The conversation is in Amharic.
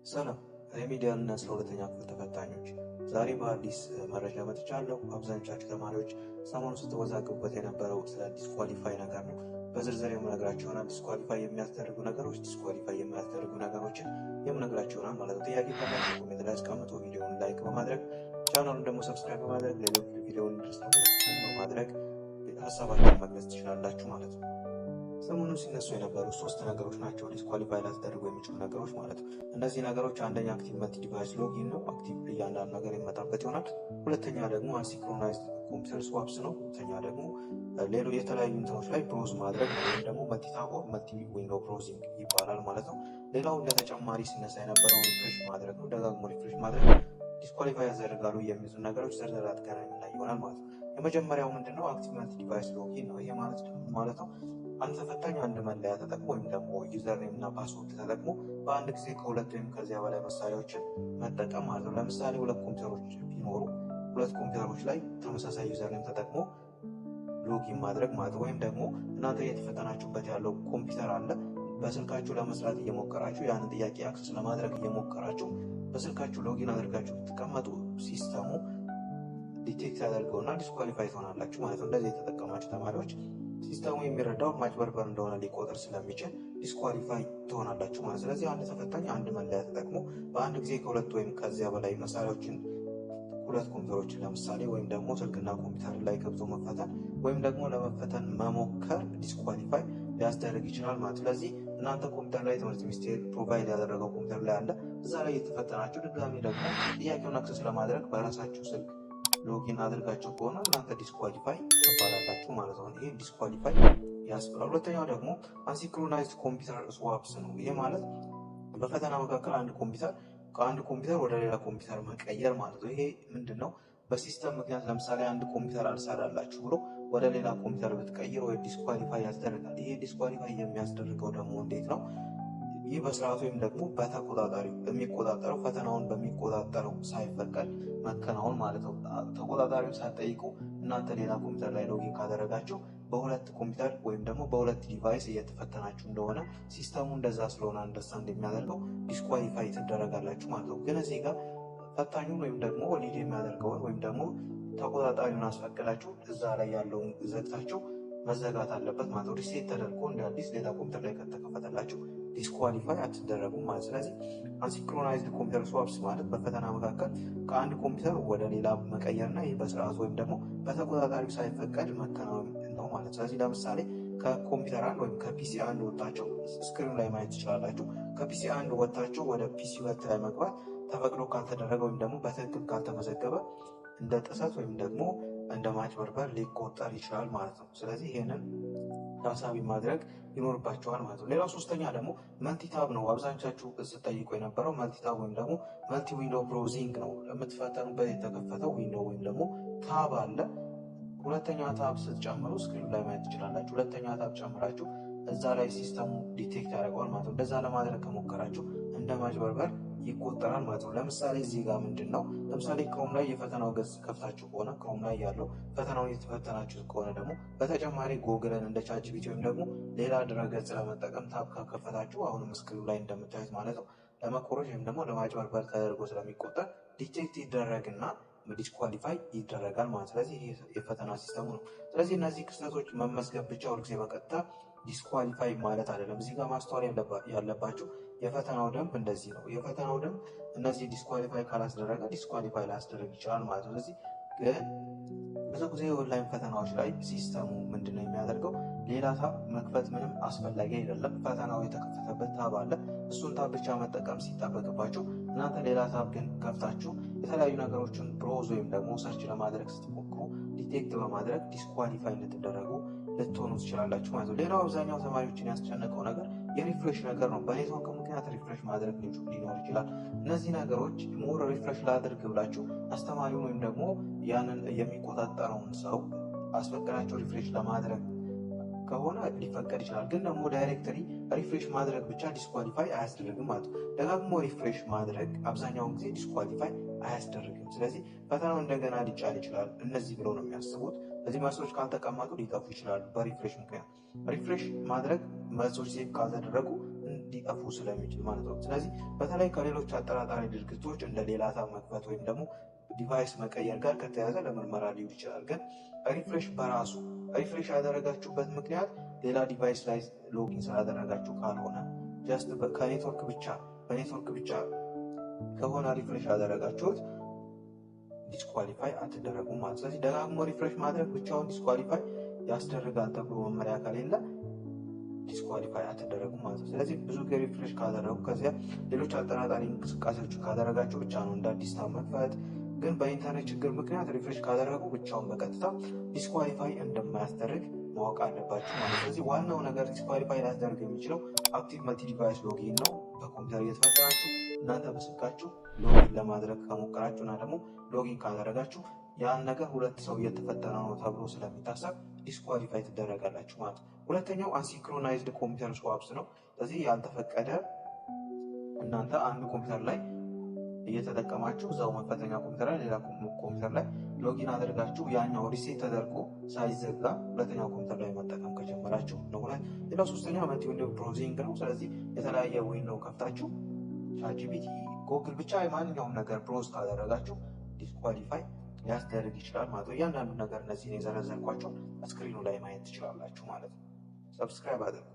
ሰላም ሪሚዲያል እና 12ኛ ክፍል ተፈታኞች ዛሬ በአዲስ መረጃ መጥቻለሁ። አብዛኞቻችሁ ተማሪዎች ሰሞኑን ስትወዛገቡበት የነበረው ስለ ዲስኳሊፋይ ነገር ነው። በዝርዝር የምነግራችሁ ይሆናል። ዲስኳሊፋይ የሚያስደርጉ ነገሮች፣ ዲስኳሊፋይ የማያስደርጉ ነገሮችን የምነግራችሁ ይሆናል ማለት ነው። ጥያቄ ካላችሁ ኮሜንት ላይ አስቀምጡ። ቪዲዮውን ላይክ በማድረግ ቻናሉን ደግሞ ሰብስክራይብ በማድረግ ሌሎች ቪዲዮውን እንዲደርሱ በማድረግ ሀሳባችሁን መግለጽ ትችላላችሁ ማለት ነው። ሰሞኑን ሲነሱ የነበሩ ሶስት ነገሮች ናቸው ዲስኳሊፋይ ሊያስደርጉ የሚችሉ ነገሮች ማለት ነው። እነዚህ ነገሮች አንደኛ አክቲቭ መልቲ ዲቫይስ ሎጊን ነው። አክቲቭ እያንዳንዱ ነገር የመጣበት ይሆናል። ሁለተኛ ደግሞ አንሲንክሮናይዝድ ኮምፒውተር ስዋፕስ ነው። ሁለተኛ ደግሞ ሌሎች የተለያዩ እንትኖች ላይ ብሮዝ ማድረግ ወይም ደግሞ መልቲ ታብ ኦር መልቲ ዊንዶው ብሮዚንግ ይባላል ማለት ነው። ሌላው እንደ ተጨማሪ ሲነሳ የነበረው ሪፍሬሽ ማድረግ ነው። ደጋግሞ ሪፍሬሽ ማድረግ ዲስኳሊፋይ ያስደርጋሉ የሚይዙ ነገሮች ዝርዝር አድርገን የምናይ ይሆናል ማለት ነው። የመጀመሪያው ምንድነው? አክቲቭ መልቲ ዲቫይስ ሎጊን ነው። ይሄ ማለት ነው አንድ ተፈታኝ አንድ መለያ ተጠቅሞ ወይም ደግሞ ዩዘር ኔም እና ፓስወርድ ተጠቅሞ በአንድ ጊዜ ከሁለት ወይም ከዚያ በላይ መሳሪያዎችን መጠቀም ማለት ነው። ለምሳሌ ሁለት ኮምፒውተሮች ቢኖሩ ሁለት ኮምፒውተሮች ላይ ተመሳሳይ ዩዘር ኔም ተጠቅሞ ሎጊን ማድረግ ማለት ነው። ወይም ደግሞ እናንተ እየተፈተናችሁበት ያለው ኮምፒውተር አለ። በስልካችሁ ለመስራት እየሞከራችሁ ያንን ጥያቄ አክሰስ ለማድረግ እየሞከራችሁ በስልካችሁ ሎጊን አድርጋችሁ ብትቀመጡ ሲስተሙ ዲቴክት ያደርገውና ዲስኳሊፋይ ትሆናላችሁ ማለት ነው። እንደዚህ የተጠቀማችሁ ተማሪዎች ሲስተሙ የሚረዳው ማጭበርበር እንደሆነ ሊቆጥር ስለሚችል ዲስኳሊፋይ ትሆናላችሁ ማለት። ስለዚህ አንድ ተፈታኝ አንድ መለያ ተጠቅሞ በአንድ ጊዜ ከሁለት ወይም ከዚያ በላይ መሳሪያዎችን ሁለት ኮምፒውተሮችን ለምሳሌ ወይም ደግሞ ስልክና ኮምፒውተር ላይ ገብቶ መፈተን ወይም ደግሞ ለመፈተን መሞከር ዲስኳሊፋይ ሊያስደርግ ይችላል ማለት። ስለዚህ እናንተ ኮምፒውተር ላይ ትምህርት ሚኒስቴር ፕሮቫይድ ያደረገው ኮምፒውተር ላይ አለ። እዛ ላይ የተፈተናችሁ ድጋሚ ደግሞ ጥያቄውን አክሰስ ለማድረግ በራሳችሁ ስልክ ሎጊን አድርጋችሁ ከሆነ እናንተ ዲስኳሊፋይ ትባላላችሁ ማለት ነው። ይሄ ዲስኳሊፋይ ያስብላል። ሁለተኛው ደግሞ አንሲንክሮናይዝድ ኮምፒውተር ስዋፕስ ነው። ይሄ ማለት በፈተና መካከል አንድ ኮምፒውተር ከአንድ ኮምፒውተር ወደ ሌላ ኮምፒውተር መቀየር ማለት ነው። ይሄ ምንድነው? በሲስተም ምክንያት ለምሳሌ አንድ ኮምፒውተር አልሰራላችሁ ብሎ ወደ ሌላ ኮምፒውተር ብትቀይር ወይ ዲስኳሊፋይ ያስደርጋል። ይሄ ዲስኳሊፋይ የሚያስደርገው ደግሞ እንዴት ነው? ይህ በስርዓቱ ወይም ደግሞ በተቆጣጣሪው በሚቆጣጠረው ፈተናውን በሚቆጣጠረው ሳይፈቀድ መከናወን ማለት ነው። ተቆጣጣሪው ሳትጠይቁ እናንተ ሌላ ኮምፒውተር ላይ ሎጊን ካደረጋችሁ በሁለት ኮምፒውተር ወይም ደግሞ በሁለት ዲቫይስ እየተፈተናችሁ እንደሆነ ሲስተሙ እንደዛ ስለሆነ አንደርስታንድ የሚያደርገው ዲስኳሊፋይ ትደረጋላችሁ ማለት ነው። ግን እዚህ ጋር ፈታኙን ወይም ደግሞ ሊድ የሚያደርገውን ወይም ደግሞ ተቆጣጣሪውን አስፈቅዳችሁ እዛ ላይ ያለውን ዘግታችሁ መዘጋት አለበት ማለት ነው። ሪሴት ተደርጎ እንደ አዲስ ሌላ ኮምፒውተር ላይ ከተከፈተላችሁ ዲስኳሊፋይ አትደረጉም ማለት። ስለዚህ አንሲንክሮናይዝድ ኮምፒውተር ስዋፕስ ማለት በፈተና መካከል ከአንድ ኮምፒውተር ወደ ሌላ መቀየርና ይህ በስርዓቱ ወይም ደግሞ በተቆጣጣሪው ሳይፈቀድ መከናወን ነው ማለት። ስለዚህ ለምሳሌ ከኮምፒውተር አንድ ወይም ከፒሲ አንድ ወጣችሁ ስክሪን ላይ ማየት ትችላላችሁ። ከፒሲ አንድ ወጣችሁ ወደ ፒሲ ሁለት ላይ መግባት ተፈቅዶ ካልተደረገ ወይም ደግሞ በትክክል ካልተመዘገበ እንደ ጥሰት ወይም ደግሞ እንደ ማጭበርበር ሊቆጠር ይችላል ማለት ነው። ስለዚህ ይሄንን ታሳቢ ማድረግ ይኖርባቸዋል ማለት ነው። ሌላው ሶስተኛ ደግሞ መልቲታብ ነው። አብዛኞቻችሁ ስትጠይቁ የነበረው መልቲታብ ወይም ደግሞ መልቲ ዊንዶው ብሮዚንግ ነው። የምትፈተኑበት የተከፈተው ዊንዶው ወይም ደግሞ ታብ አለ። ሁለተኛ ታብ ስትጨምሩ ስክሪን ላይ ማየት ትችላላችሁ። ሁለተኛ ታብ ጨምራችሁ እዛ ላይ ሲስተሙ ዲቴክት ያደርገዋል ማለት ነው። እንደዛ ለማድረግ ከሞከራችሁ እንደ ማጭበርበር ይቆጠራል ማለት ነው። ለምሳሌ እዚህ ጋር ምንድን ነው? ለምሳሌ ክሮም ላይ የፈተናው ገጽ ከፍታችሁ ከሆነ ክሮም ላይ ያለው ፈተናውን የተፈተናችሁ ከሆነ ደግሞ በተጨማሪ ጎግልን እንደ ቻትጂፒቲ ወይም ደግሞ ሌላ ድረገጽ ለመጠቀም ታብ ከከፈታችሁ አሁንም ስክሪኑ ላይ እንደምታዩት ማለት ነው ለመኮረጅ ወይም ደግሞ ለማጭበርበር ተደርጎ ስለሚቆጠር ዲቴክት ይደረግና ዲስኳሊፋይ ይደረጋል ማለት። ስለዚህ ይህ የፈተና ሲስተሙ ነው። ስለዚህ እነዚህ ክስተቶች መመዝገብ ብቻ ሁልጊዜ በቀጥታ ዲስኳሊፋይ ማለት አይደለም። እዚህ ጋር ማስተዋል ያለባችሁ የፈተናው ደንብ እንደዚህ ነው። የፈተናው ደንብ እነዚህ ዲስኳሊፋይ ካላስደረገ ዲስኳሊፋይ ላያስደረግ ይችላል ማለት ነው። ስለዚህ ግን ብዙ ጊዜ ኦንላይን ፈተናዎች ላይ ሲስተሙ ምንድነው የሚያደርገው? ሌላ ታብ መክፈት ምንም አስፈላጊ አይደለም። ፈተናው የተከፈተበት ታብ አለ። እሱን ታብ ብቻ መጠቀም ሲጠበቅባችሁ እናንተ ሌላ ታብ ግን ከፍታችሁ የተለያዩ ነገሮችን ብሮዝ ወይም ደግሞ ሰርች ለማድረግ ስትሞክሩ ዲቴክት በማድረግ ዲስኳሊፋይ እንድትደረጉ ልትሆኑ ትችላላችሁ ማለት ነው። ሌላው አብዛኛው ተማሪዎችን ያስጨነቀው ነገር የሪፍሬሽ ነገር ነው። በኔትወርክ ምክንያት ሪፍሬሽ ማድረግ ሊኖር ይችላል። እነዚህ ነገሮች ሞር ሪፍሬሽ ላድርግ ብላችሁ አስተማሪውን ወይም ደግሞ ያንን የሚቆጣጠረውን ሰው አስፈቅዳቸው ሪፍሬሽ ለማድረግ ከሆነ ሊፈቀድ ይችላል። ግን ደግሞ ዳይሬክተሪ ሪፍሬሽ ማድረግ ብቻ ዲስኳሊፋይ አያስደርግም ማለት ነው። ደጋግሞ ሪፍሬሽ ማድረግ አብዛኛውን ጊዜ ዲስኳሊፋይ አያስደርግም። ስለዚህ ፈተናው እንደገና ሊጫን ይችላል። እነዚህ ብለው ነው የሚያስቡት። እዚህ መልሶች ካልተቀመጡ ሊጠፉ ይችላሉ በሪፍሬሽ ምክንያት። ሪፍሬሽ ማድረግ መልሶች ሴቭ ካልተደረጉ ሊጠፉ ስለሚችል ማለት ነው። ስለዚህ በተለይ ከሌሎች አጠራጣሪ ድርጊቶች እንደ ሌላ ታብ መክፈት ወይም ደግሞ ዲቫይስ መቀየር ጋር ከተያዘ ለምርመራ ሊውል ይችላል። ግን ሪፍሬሽ በራሱ ሪፍሬሽ ያደረጋችሁበት ምክንያት ሌላ ዲቫይስ ላይ ሎጊን ስላደረጋችሁ ካልሆነ ጀስት ከኔትወርክ ብቻ በኔትወርክ ብቻ ከሆነ ሪፍሬሽ ያደረጋችሁት ዲስኳሊፋይ አትደረጉም ማለት። ስለዚህ ደጋግሞ ሪፍሬሽ ማድረግ ብቻውን ዲስኳሊፋይ ያስደርጋል ተብሎ መመሪያ ከሌለ ዲስኳሊፋይ አትደረጉም ማለት ነው። ስለዚህ ብዙ ጊዜ ሪፍሬሽ ካደረጉ ከዚያ ሌሎች አጠራጣሪ እንቅስቃሴዎች ካደረጋችሁ ብቻ ነው እንደ አዲስ ታብ መክፈት። ግን በኢንተርኔት ችግር ምክንያት ሪፍሬሽ ካደረጉ ብቻውን በቀጥታ ዲስኳሊፋይ እንደማያስደርግ ማወቅ አለባችሁ ማለት ነው። ስለዚህ ዋናው ነገር ዲስኳሊፋይ ሊያስደርግ የሚችለው አክቲቭ መልቲ ዲቫይስ ሎጊን ነው። በኮምፒውተር እየተፈጠራችሁ እናንተ በስልካችሁ ሎጊን ለማድረግ ከሞከራችሁ እና ደግሞ ሎጊን ካደረጋችሁ ያን ነገር ሁለት ሰው እየተፈጠረ ነው ተብሎ ስለሚታሰብ ዲስኳሊፋይ ትደረጋላችሁ ማለት ነው። ሁለተኛው አንሲንክሮናይዝድ ኮምፒውተር ስዋፕስ ነው። ስለዚህ ያልተፈቀደ እናንተ አንድ ኮምፒውተር ላይ እየተጠቀማችሁ እዛው መፈተኛ ኮምፒውተር ላይ ሌላ ኮምፒውተር ላይ ሎጊን አድርጋችሁ ያኛው ሪሴት ተደርጎ ሳይዘጋ ሁለተኛው ኮምፒውተር ላይ መጠቀም ከጀመራችሁ ነው። ሌላው ሶስተኛው መልቲ ዊንዶው ብራውዚንግ ነው። ስለዚህ የተለያየ ዊንዶው ከፍታችሁ ቻትጂፒቲ፣ ጎግል ብቻ የማንኛውም ነገር ብሮዝ ካደረጋችሁ ዲስኳሊፋይ ሊያስደርግ ይችላል ማለት ነው። እያንዳንዱ ነገር እነዚህን የዘረዘርኳቸው ስክሪኑ ላይ ማየት ትችላላችሁ ማለት ነው። ሰብስክራይብ አድርጉ።